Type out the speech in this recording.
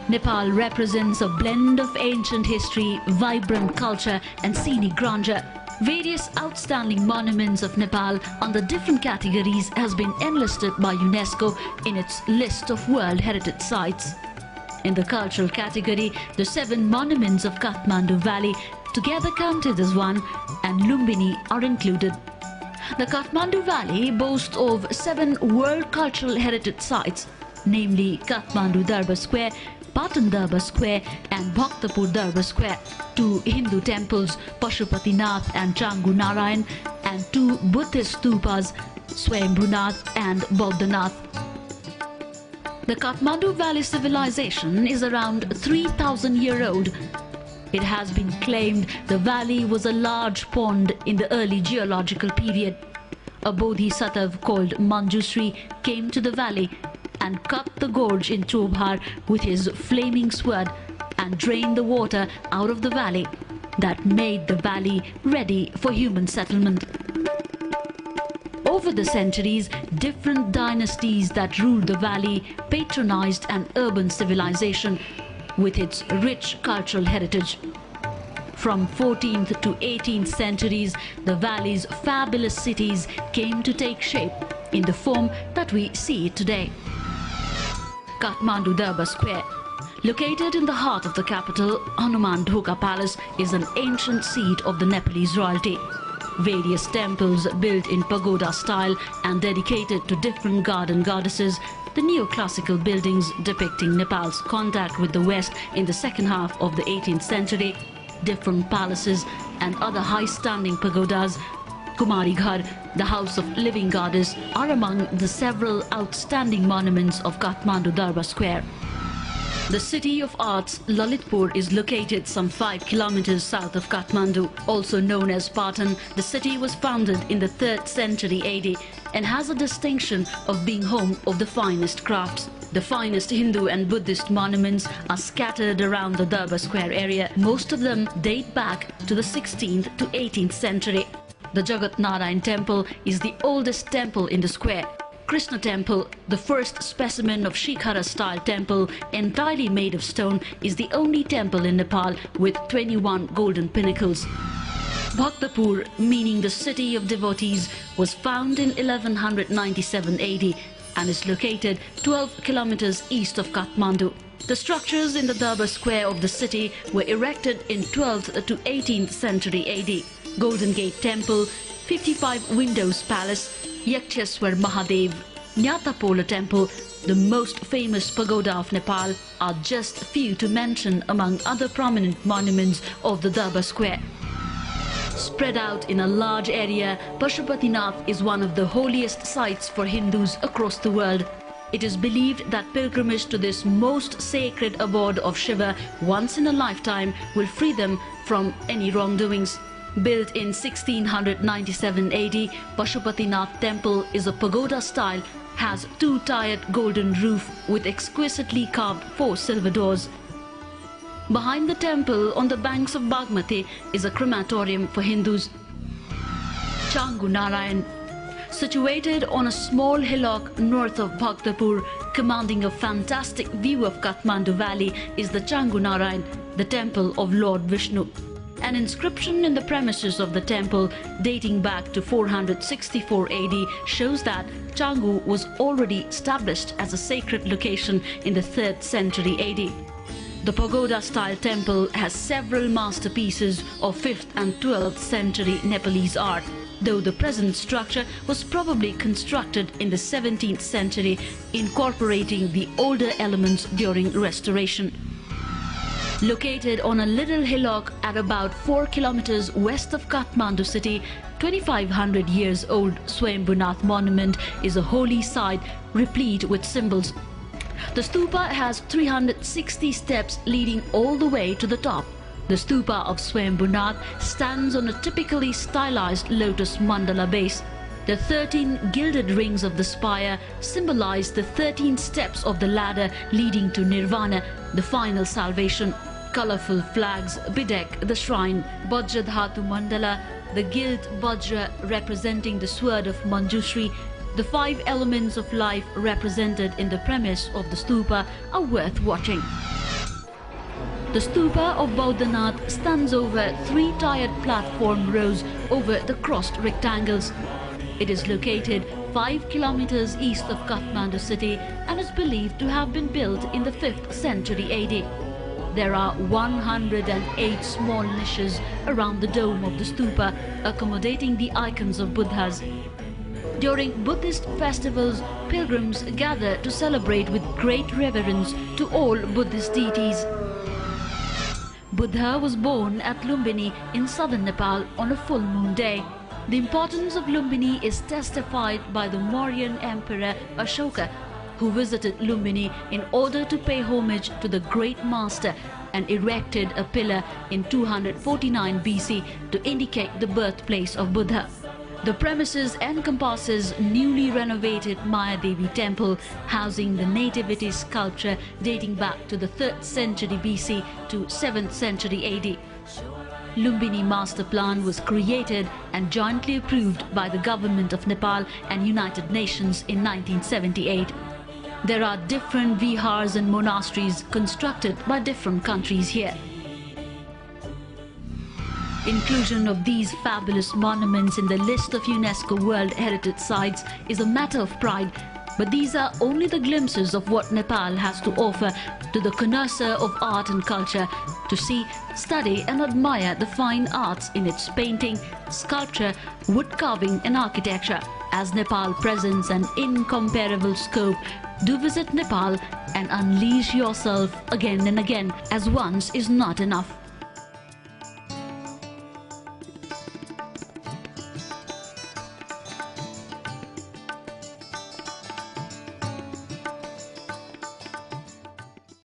Nepal represents a blend of ancient history, vibrant culture and scenic grandeur. Various outstanding monuments of Nepal under different categories has been enlisted by UNESCO in its list of World Heritage Sites. In the cultural category, the 7 monuments of Kathmandu Valley, together counted as one, and Lumbini are included. The Kathmandu Valley boasts of 7 World Cultural Heritage Sites, namely Kathmandu Darbar Square, Patan Darbar Square and Bhaktapur Darbar Square, 2 Hindu temples, Pashupatinath and Changu Narayan, and 2 Buddhist stupas, Swayambhunath and Bodhanath. The Kathmandu Valley civilization is around 3,000-year-old. It has been claimed the valley was a large pond in the early geological period. A bodhisattva called Manjusri came to the valley and cut the gorge in Chobhar with his flaming sword and drained the water out of the valley. That made the valley ready for human settlement. Over the centuries, different dynasties that ruled the valley patronized an urban civilization with its rich cultural heritage. From 14th to 18th centuries, the valley's fabulous cities came to take shape in the form that we see today. Kathmandu Darbar Square. Located in the heart of the capital, Hanuman Dhoka Palace is an ancient seat of the Nepalese royalty. Various temples built in pagoda style and dedicated to different garden goddesses, the neoclassical buildings depicting Nepal's contact with the West in the second half of the 18th century, different palaces and other high-standing pagodas, Kumari Ghar, the House of Living Goddess, are among the several outstanding monuments of Kathmandu Darbar Square. The city of arts, Lalitpur, is located some 5 kilometers south of Kathmandu. Also known as Patan, the city was founded in the 3rd century AD and has a distinction of being home of the finest crafts. The finest Hindu and Buddhist monuments are scattered around the Darbar Square area. Most of them date back to the 16th to 18th century. The Jagat Narayan temple is the oldest temple in the square. Krishna temple, the first specimen of Shikhara-style temple entirely made of stone, is the only temple in Nepal with 21 golden pinnacles. Bhaktapur, meaning the city of devotees, was found in 1197 AD and is located 12 kilometers east of Kathmandu. The structures in the Darbar Square of the city were erected in 12th to 18th century AD. Golden Gate Temple, 55 Windows Palace, Yaksheswar Mahadev, Nyatapola Temple, the most famous pagoda of Nepal, are just few to mention among other prominent monuments of the Darbar Square. Spread out in a large area, Pashupatinath is one of the holiest sites for Hindus across the world. It is believed that pilgrimage to this most sacred abode of Shiva once in a lifetime will free them from any wrongdoings. Built in 1697 AD, Pashupatinath temple is a pagoda style, has 2-tiered golden roof with exquisitely carved 4 silver doors. Behind the temple, on the banks of Bagmati, is a crematorium for Hindus. Changu Narayan. Situated on a small hillock north of Bhaktapur, commanding a fantastic view of Kathmandu Valley, is the Changu Narayan, the temple of Lord Vishnu. An inscription in the premises of the temple dating back to 464 AD shows that Changu was already established as a sacred location in the 3rd century AD. The pagoda-style temple has several masterpieces of 5th and 12th century Nepalese art, though the present structure was probably constructed in the 17th century, incorporating the older elements during restoration. Located on a little hillock at about 4 kilometers west of Kathmandu city, 2500 years old Swayambhunath monument is a holy site replete with symbols. The stupa has 360 steps leading all the way to the top. The stupa of Swayambhunath stands on a typically stylized lotus mandala base. The 13 gilded rings of the spire symbolize the 13 steps of the ladder leading to Nirvana, the final salvation. Colorful flags bedeck the shrine. Vajradhatu Mandala, the gilt Vajra representing the sword of Manjushri, the 5 elements of life represented in the premise of the stupa are worth watching. The stupa of Bodhanath stands over 3 tiered platform rows over the crossed rectangles. It is located 5 kilometers east of Kathmandu city and is believed to have been built in the 5th century AD. There are 108 small niches around the dome of the stupa, accommodating the icons of Buddhas. During Buddhist festivals, pilgrims gather to celebrate with great reverence to all Buddhist deities. Buddha was born at Lumbini in southern Nepal on a full moon day. The importance of Lumbini is testified by the Mauryan Emperor Ashoka, who visited Lumbini in order to pay homage to the Great Master and erected a pillar in 249 BC to indicate the birthplace of Buddha. The premises encompasses newly renovated Mayadevi temple, housing the nativity sculpture dating back to the 3rd century BC to 7th century AD. Lumbini Master Plan was created and jointly approved by the Government of Nepal and United Nations in 1978. There are different vihars and monasteries constructed by different countries here. Inclusion of these fabulous monuments in the list of UNESCO World Heritage Sites is a matter of pride, but these are only the glimpses of what Nepal has to offer to the connoisseur of art and culture to see, study and admire the fine arts in its painting, sculpture, wood carving and architecture. As Nepal presents an incomparable scope, do visit Nepal and unleash yourself again and again, as once is not enough.